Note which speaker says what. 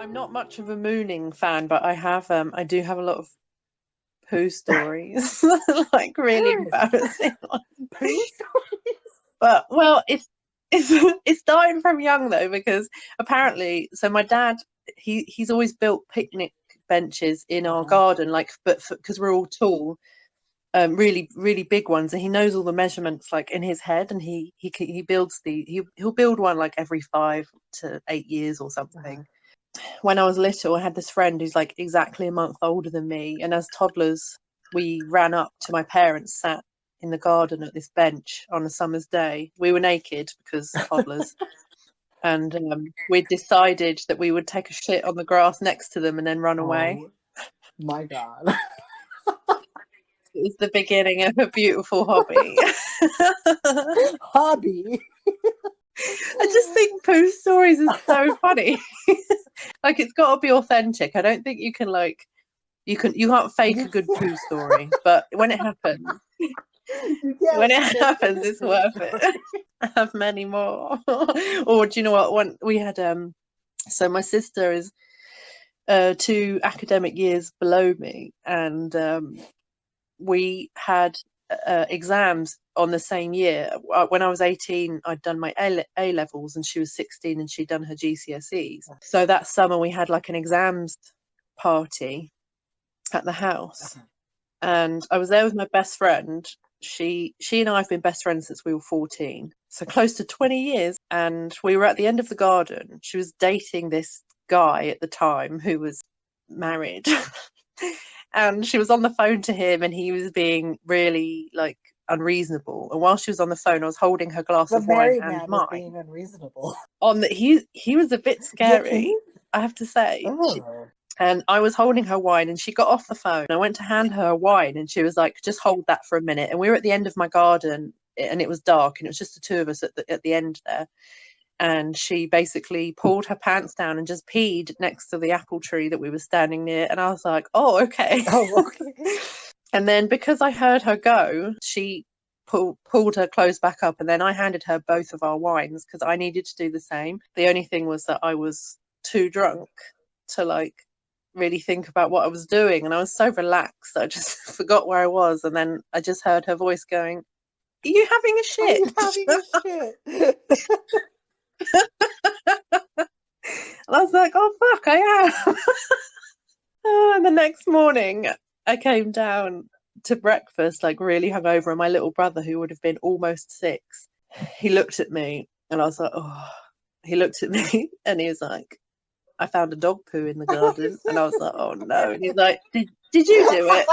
Speaker 1: I'm not much of a mooning fan, but I do have a lot of poo stories, like really
Speaker 2: Paris.
Speaker 1: embarrassing ones.
Speaker 2: Poo stories.
Speaker 1: But well, it's it's starting from young though, because apparently, so my dad, he's always built picnic benches in our garden, like, but because we're all tall, really really big ones, and he knows all the measurements like in his head, and he builds he'll build one like every 5 to 8 years or something. When I was little, I had this friend who's like exactly a month older than me, and as toddlers, we ran up to my parents, sat in the garden at this bench on a summer's day. We were naked because toddlers, and we decided that we would take a shit on the grass next to them and then run away.
Speaker 2: Oh my god.
Speaker 1: It was the beginning of a beautiful hobby.
Speaker 2: Hobby.
Speaker 1: I just think poo stories is so funny. Like, it's got to be authentic. I don't think you can you can't fake a good poo story, but when it happens, it's worth it. I have many more. Or do you know what? When we had so my sister is 2 academic years below me, and we had exams on the same year. When I was 18, I'd done my A levels, and she was 16, and she'd done her GCSEs. So that summer we had like an exams party at the house, and I was there with my best friend. She and I have been best friends since we were 14, so close to 20 years. And we were at the end of the garden. She was dating this guy at the time who was married. And she was on the phone to him, and he was being really like unreasonable. And while she was on the phone, I was holding her glass of wine and
Speaker 2: was
Speaker 1: mine.
Speaker 2: being unreasonable.
Speaker 1: He was a bit scary, I have to say. And I was holding her wine, and she got off the phone. I went to hand her wine, and she was like, just hold that for a minute. And we were at the end of my garden, and it was dark, and it was just the two of us at the end there. And she basically pulled her pants down and just peed next to the apple tree that we were standing near. And I was like, oh, okay. And then because I heard her go, she pulled her clothes back up, and then I handed her both of our wines because I needed to do the same. The only thing was that I was too drunk to like really think about what I was doing, and I was so relaxed that I just forgot where I was. And then I just heard her voice going, "Are you having a shit? And I was like, oh fuck, I am. And the next morning I came down to breakfast like really hungover, and my little brother, who would have been almost 6, he looked at me, and I was like, oh. He looked at me and he was like, I found a dog poo in the garden. And I was like, oh no. And he's like, did you do it?